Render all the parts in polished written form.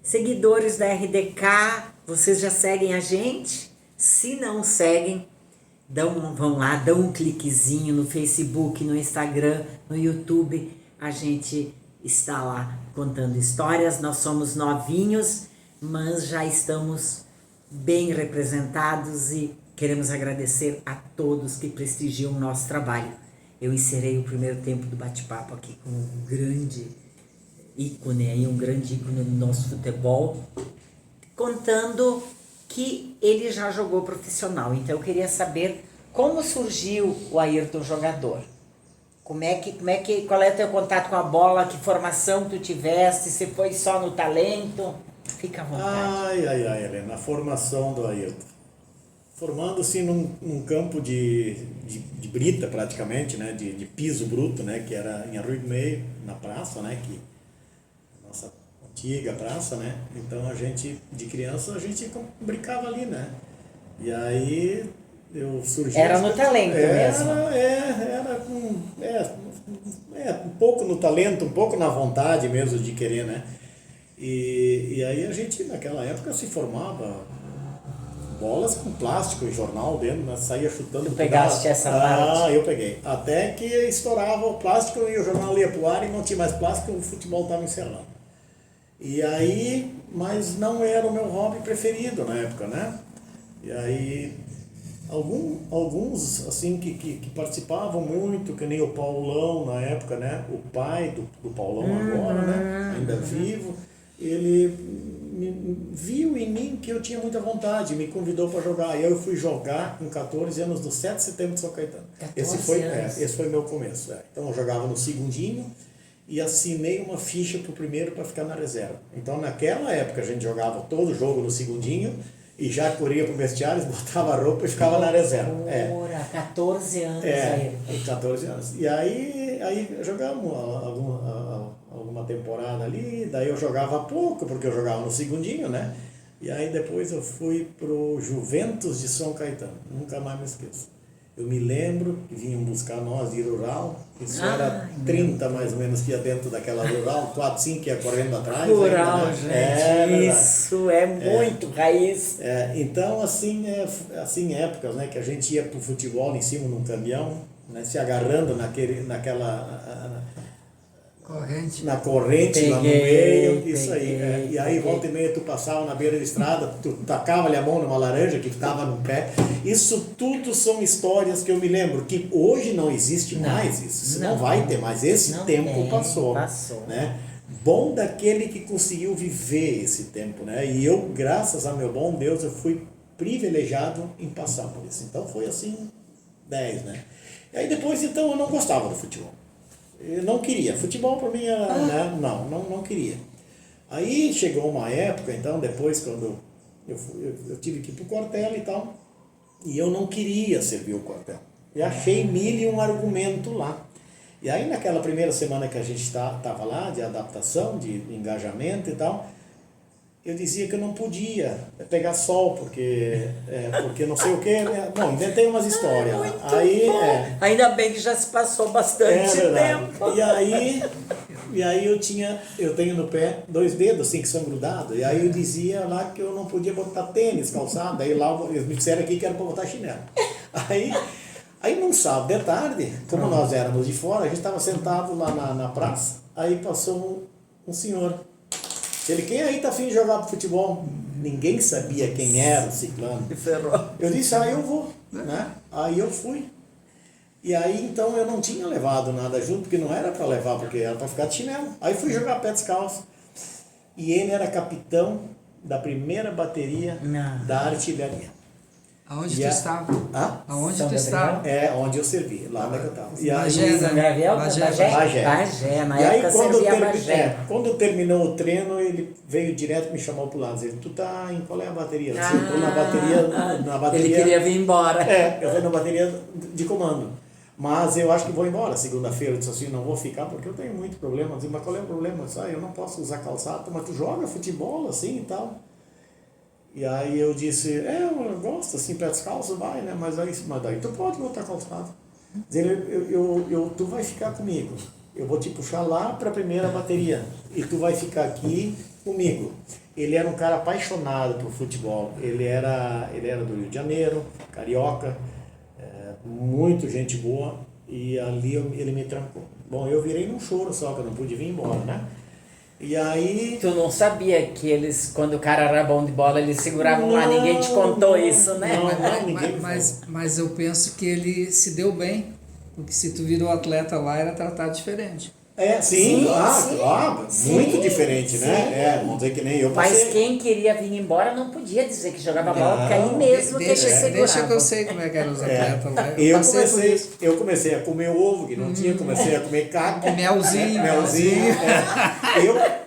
Seguidores da RDK, vocês já seguem a gente? Se não seguem, vão lá, dão um cliquezinho no Facebook, no Instagram, no YouTube. A gente está lá contando histórias. Nós somos novinhos, mas já estamos bem representados e queremos agradecer a todos que prestigiam o nosso trabalho. Eu encerrei o primeiro tempo do bate-papo aqui com um grande ícone aí, um grande ícone do nosso futebol, contando que ele já jogou profissional. Então eu queria saber como surgiu o Ayrton jogador. Qual é o teu contato com a bola? Que formação tu tiveste? Se foi só no talento? Fica à vontade. Ai, Helena, a formação do Ayrton. Formando-se num campo de brita praticamente, né? De piso bruto, né? Que era em Arroio do Meio, na praça, né? Que nossa antiga praça, né? Então a gente, de criança, a gente brincava ali, né? E aí eu surgi... Era no talento mesmo. Era um pouco no talento, um pouco na vontade mesmo de querer, né? E aí a gente, naquela época, se formava bolas com plástico e jornal dentro, né? Saía chutando. Tu pegaste essa parte? Eu peguei. Até que estourava o plástico e o jornal ia pro ar e não tinha mais plástico, o futebol estava encerrado. E aí, mas não era o meu hobby preferido na época, né? E aí, alguns assim, que participavam muito, que nem o Paulão na época, né? O pai do Paulão agora, né? Ainda vivo, ele viu em mim que eu tinha muita vontade, me convidou para jogar. E aí eu fui jogar com 14 anos no 7 de setembro de São Caetano. Esse foi meu começo. Então eu jogava no segundinho e assinei uma ficha pro primeiro para ficar na reserva. Então naquela época a gente jogava todo jogo no segundinho e já corria pro vestiário, botava a roupa e ficava na reserva. 14 anos aí. 14 anos. E aí jogamos alguma temporada ali, daí eu jogava pouco, porque eu jogava no segundinho, né? E aí depois eu fui pro Juventus de São Caetano, nunca mais me esqueço. Eu me lembro que vinham buscar nós de rural, isso era 30 mais ou menos que ia dentro daquela rural, 4, 5 ia correndo atrás. Rural, ainda, né? gente, isso é muito raiz. Então, assim, épocas, né, que a gente ia pro futebol em cima num caminhão, né, se agarrando naquela... Corrente. Na corrente, lá no meio, isso aí. E aí, volta e meia, tu passava na beira da estrada, tu tacava-lhe a mão numa laranja que estava no pé. Isso tudo são histórias que eu me lembro, que hoje não existe mais isso. Isso não vai ter mais. Esse tempo passou. Né? Bom daquele que conseguiu viver esse tempo, né? E eu, graças a meu bom Deus, eu fui privilegiado em passar por isso. Então foi assim, 10, né? E aí depois, então, eu não gostava do futebol. Eu não queria. Futebol para mim era, né? Não queria. Aí chegou uma época, então, depois, quando eu tive que ir pro quartel e tal, e eu não queria servir o quartel. E achei mil e um argumento lá. E aí, naquela primeira semana que a gente estava lá, de adaptação, de engajamento e tal, eu dizia que eu não podia pegar sol, porque não sei o quê. Bom, inventei umas histórias. Ainda bem que já se passou bastante tempo. E aí eu tenho no pé 2 dedos assim que são grudados. E aí eu dizia lá que eu não podia botar tênis, calçado. Aí lá eles me disseram aqui que era para botar chinelo. Aí num sábado de tarde, como nós éramos de fora, a gente estava sentado lá na praça. Aí passou um senhor. Ele, quem aí tá afim de jogar futebol? Ninguém sabia quem era o ciclano. Eu disse, eu vou, né? Aí eu fui. E aí, então, eu não tinha levado nada junto, porque não era para levar, porque era para ficar de chinelo. Aí fui jogar pé descalço. E ele era capitão da primeira bateria da artilharia. Aonde tu estava? Aonde tu estava? Onde eu servi, lá onde eu estava. E aí, Bagé, na época servia Bagé. Quando terminou o treino, ele veio direto me chamou pro lado, dizendo, tu tá em qual é a bateria? Eu disse, tô na bateria. Ele queria vir embora. Eu fui na bateria de comando. Mas eu acho que vou embora segunda-feira. Eu disse assim, não vou ficar porque eu tenho muito problema. Eu disse, mas qual é o problema? Eu disse, eu não posso usar calçado. Mas tu joga futebol assim e tal. E aí eu disse, eu gosto assim, pé descalço, vai, né? Mas daí tu pode botar calçado. Dizer, tu vai ficar comigo. eu vou te puxar lá para a primeira bateria e tu vai ficar aqui comigo. Ele era um cara apaixonado por futebol, ele era do Rio de Janeiro, carioca, muito gente boa, e ali ele me trancou. Bom, eu virei num choro só, que eu não pude vir embora, né? E aí... Tu não sabia que eles, quando o cara era bom de bola, eles seguravam lá, ninguém te contou isso, né? Mas eu penso que ele se deu bem, porque se tu virou atleta lá, era tratado diferente. Sim, sim, muito diferente, né? Vamos dizer que nem eu passei. Mas quem queria vir embora não podia dizer que jogava bola, porque aí mesmo que eles seguravam. Deixa que eu sei como é que eram os atletas lá. Eu comecei a comer ovo, que não tinha, comecei a comer caca. Melzinho.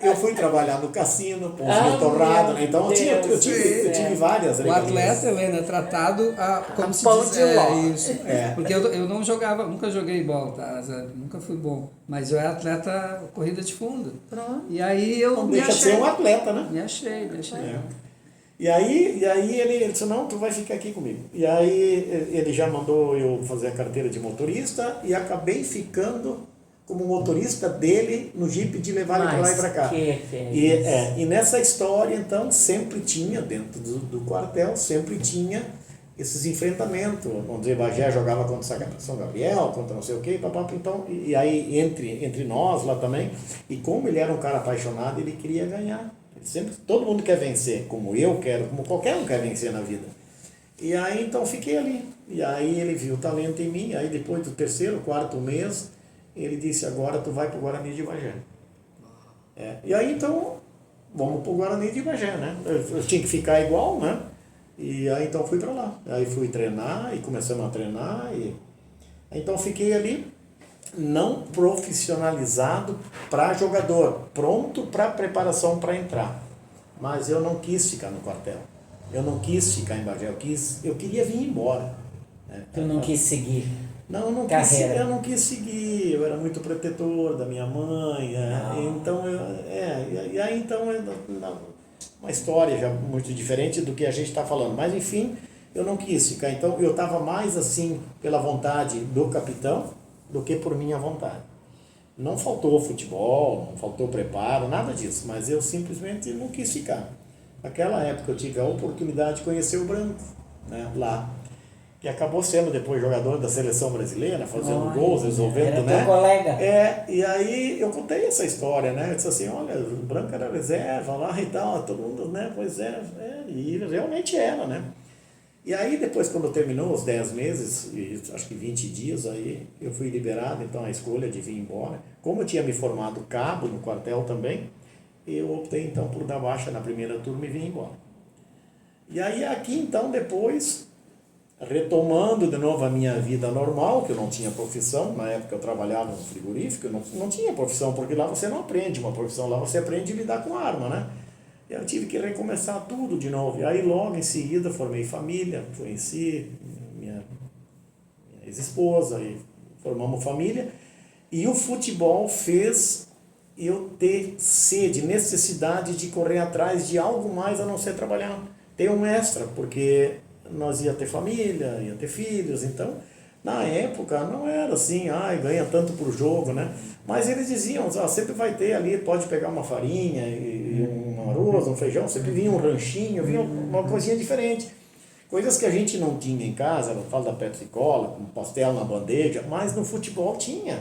Eu fui trabalhar no cassino, pãozinho torrado, né? Então eu tive várias. O atleta, Helena, é tratado como se pão diz, de ló. Isso. Porque eu não jogava, nunca joguei bola, tá? Nunca fui bom. Mas eu era atleta corrida de fundo. Pronto. E aí eu não me deixa de achei. ser um atleta, né? Me achei. E aí ele disse, não, tu vai ficar aqui comigo. E aí ele já mandou eu fazer a carteira de motorista e acabei ficando como motorista dele no Jeep de levar ele para lá e para cá. E nessa história, então, sempre tinha, dentro do quartel, sempre tinha esses enfrentamentos. Vamos dizer, Bagé jogava contra São Gabriel, contra não sei o quê, então, e aí entre nós lá também. E como ele era um cara apaixonado, ele queria ganhar. Sempre, todo mundo quer vencer, como eu quero, como qualquer um quer vencer na vida. E aí, então, fiquei ali. E aí ele viu o talento em mim, aí depois do 3º, 4º mês, ele disse, agora tu vai pro Guarani de Bagé. E aí, então, vamos pro Guarani de Bagé, né? Eu tinha que ficar igual, né? E aí, então, fui para lá. Aí fui treinar, e começamos a treinar, então fiquei ali, não profissionalizado para jogador, pronto para preparação para entrar. Mas eu não quis ficar no quartel. Eu não quis ficar em Bagé, eu queria vir embora. Tu não quis seguir? Não, eu não quis seguir, eu era muito protetor da minha mãe, então e aí então uma história já muito diferente do que a gente está falando, mas enfim, eu não quis ficar, então eu estava mais assim pela vontade do capitão do que por minha vontade. Não faltou futebol, não faltou preparo, nada disso, mas eu simplesmente não quis ficar. Naquela época eu tive a oportunidade de conhecer o Branco, né, lá, que acabou sendo depois jogador da seleção brasileira, fazendo gols, resolvendo, era né? Teu colega. E aí eu contei essa história, né? Eu disse assim, olha, o Branco era reserva lá e tal, todo mundo, né? Pois e ele realmente era, né? E aí depois, quando terminou os 10 meses, e acho que 20 dias, aí eu fui liberado, então a escolha de vir embora. Como eu tinha me formado cabo no quartel também, eu optei então por dar baixa na primeira turma e vim embora. E aí aqui então depois, retomando de novo a minha vida normal, que eu não tinha profissão, na época eu trabalhava no frigorífico, eu não tinha profissão, porque lá você não aprende uma profissão, lá você aprende a lidar com arma, né? Eu tive que recomeçar tudo de novo. E aí logo em seguida formei família, conheci minha ex-esposa, e formamos família. E o futebol fez eu ter sede, necessidade de correr atrás de algo mais a não ser trabalhar. Ter um extra, porque nós ia ter família, ia ter filhos, então na época não era assim, ganha tanto por jogo, né? Mas eles diziam, sempre vai ter ali, pode pegar uma farinha e um arroz, um feijão, sempre vinha um ranchinho, vinha uma coisinha diferente. Coisas que a gente não tinha em casa, eu falo da Pepsi Cola, um pastel na bandeja, mas no futebol tinha,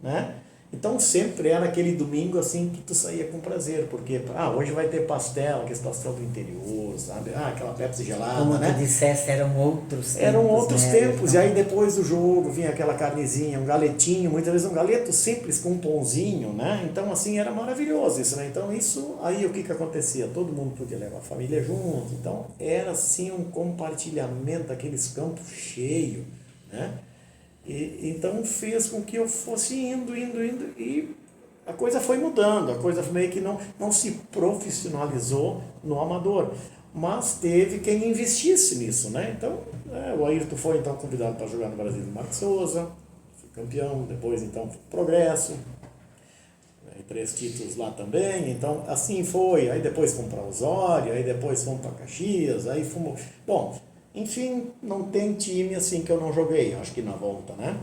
né? Então sempre era aquele domingo assim que tu saía com prazer, porque hoje vai ter pastel, aquele pastel do interior, sabe? Aquela Pepsi gelada, como né? tu disseste, eram outros tempos. Eram outros né? tempos, e aí depois do jogo vinha aquela carnezinha, um galetinho, muitas vezes um galeto simples com um pãozinho, né? Então assim, era maravilhoso isso, né? Então isso, aí o que acontecia? Todo mundo podia levar a família junto, então era assim um compartilhamento, aqueles campos cheios, né? Então fez com que eu fosse indo, e a coisa foi mudando, a coisa meio que não se profissionalizou no amador, mas teve quem investisse nisso, né? Então, o Ayrton foi então convidado para jogar no Brasil do Marcos Souza, foi campeão, depois então Progresso, 3 títulos lá também, então assim foi, aí depois fomos para Osório, aí depois fomos para Caxias, aí fomos... Bom, enfim, não tem time assim que eu não joguei, acho que na volta, né?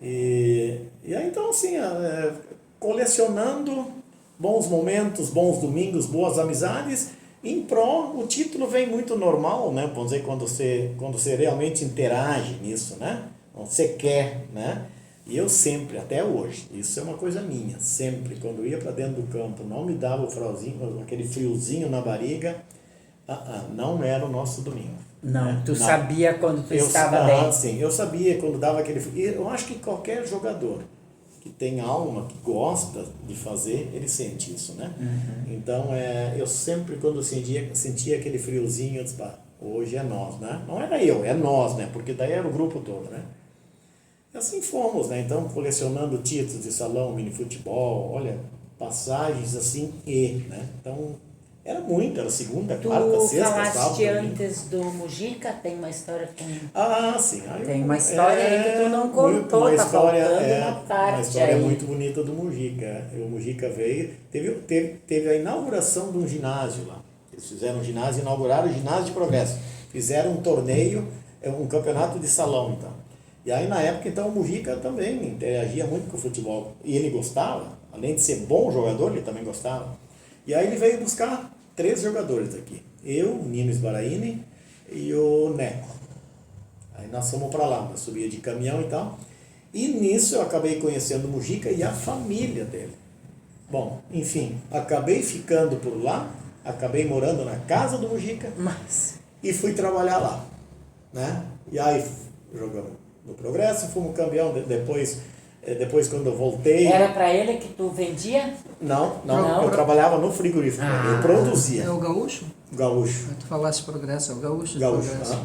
E aí, então, assim, colecionando bons momentos, bons domingos, boas amizades, em pró, o título vem muito normal, né? Vamos dizer, quando você realmente interage nisso, né? Você quer, né? E eu sempre, até hoje, isso é uma coisa minha, sempre, quando eu ia para dentro do campo, não me dava o friozinho, aquele friozinho na barriga, não era o nosso domingo. Não, né? tu sabia quando tu estava bem. Sim, eu sabia quando dava aquele frio. Eu acho que qualquer jogador que tem alma, que gosta de fazer, ele sente isso, né? Então, eu sempre, quando sentia aquele friozinho, eu disse, hoje é nós, né? Não era eu, é nós, né? Porque daí era o grupo todo, né? E assim fomos, né? Então, colecionando títulos de salão, mini futebol, olha, passagens assim, né? Então, era segunda, quarta, sexta, sábado. Tu falaste antes do Mujica, tem uma história com... Sim. Tem uma história aí que tu não contou, uma tá história, faltando uma parte uma história aí. muito bonita do Mujica. O Mujica veio, teve a inauguração de um ginásio lá. Eles fizeram um ginásio, inauguraram o ginásio de Progresso. Fizeram um torneio, um campeonato de salão, então. E aí, na época, então, o Mujica também interagia muito com o futebol. E ele gostava, além de ser bom jogador, ele também gostava. E aí ele veio buscar 3 jogadores aqui. Eu, o Nino Sbaraini e o Neco. Aí nós fomos para lá, nós subia de caminhão e tal. E nisso eu acabei conhecendo o Mujica e a família dele. Bom, enfim, acabei ficando por lá, acabei morando na casa do Mujica e fui trabalhar lá, né? E aí jogamos no Progresso, fomos campeão, depois quando eu voltei... Era para ele que tu vendia? Não, eu trabalhava no frigorífico, eu produzia. É o Gaúcho? Gaúcho. Tu falaste Progresso, é o Gaúcho de Gaúcho, Progresso.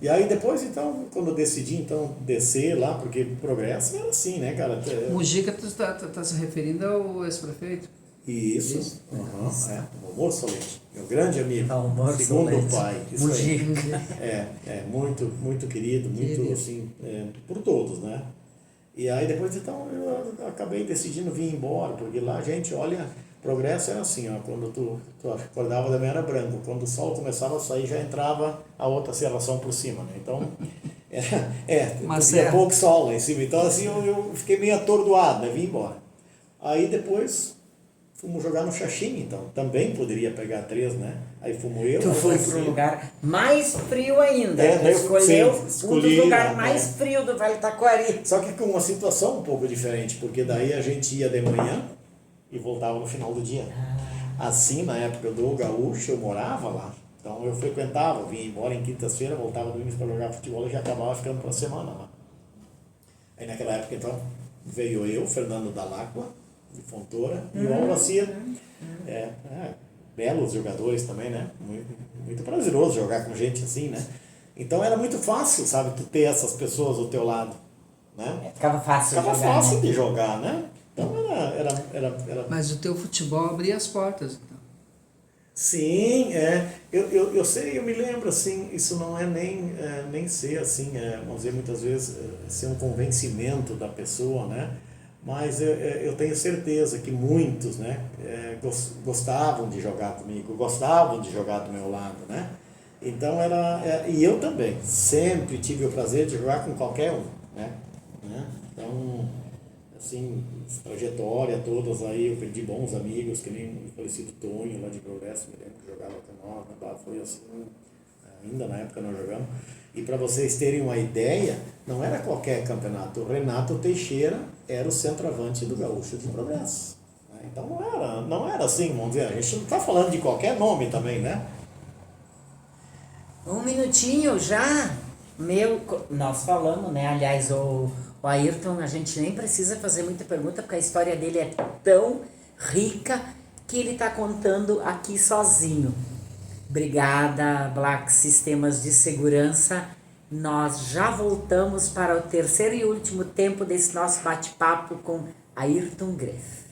E aí depois, então, quando eu decidi, então, descer lá, porque Progresso era assim, né, cara? Mujica, tu tá se referindo ao ex-prefeito? Isso. O Amor Solete, meu grande amigo, Amor segundo Solete. o pai. Isso Mujica. aí. Muito, muito querido, muito, assim, por todos, né? E aí depois, então, eu acabei decidindo vir embora, porque lá, gente, olha, Progresso era assim, ó, quando tu acordava da manhã era branco, quando o sol começava a sair já entrava a outra serração por cima, né? Então, tinha pouco sol lá em cima, então assim, eu fiquei meio atordoado, né? Vim embora. Aí depois fomos jogar no Xaxim, então, também poderia pegar 3, né? Aí fomos eu... Tu foi para um lugar mais frio ainda. Tu escolheu um dos lugares mais frios do Vale do Taquari. Só que com uma situação um pouco diferente, porque daí a gente ia de manhã e voltava no final do dia. Assim, na época do Gaúcho, eu morava lá. Então eu frequentava, vinha embora em quinta-feira, voltava domingo para jogar futebol e já acabava ficando para a semana lá. Aí naquela época, então, veio eu, Fernando Dalacqua, de Fontoura, e o Alvacir. Belos jogadores também, né? Muito, muito prazeroso jogar com gente assim, né? Então era muito fácil, sabe, tu ter essas pessoas ao teu lado, né? Ficava fácil de jogar, né? Então era... Mas o teu futebol abria as portas, então. Sim, eu sei, eu me lembro, assim, isso não é nem ser, assim, vamos dizer, muitas vezes, ser um convencimento da pessoa, né? Mas eu tenho certeza que muitos, né, gostavam de jogar comigo, gostavam de jogar do meu lado, né? Então e eu também, sempre tive o prazer de jogar com qualquer um, né? Então, assim, trajetória todas aí, eu perdi bons amigos, que nem o falecido Tonho lá de Progresso, me lembro que jogava com nós, né? Foi assim, ainda na época nós jogamos. E para vocês terem uma ideia, não era qualquer campeonato. O Renato Teixeira era o centroavante do Gaúcho de Progresso. Então não era assim, vamos dizer, a gente não está falando de qualquer nome também, né? Um minutinho já. Nós falamos, né? Aliás, o Ayrton, a gente nem precisa fazer muita pergunta, porque a história dele é tão rica que ele está contando aqui sozinho. Obrigada, Black Sistemas de Segurança. Nós já voltamos para o terceiro e último tempo desse nosso bate-papo com Ayrton Greff.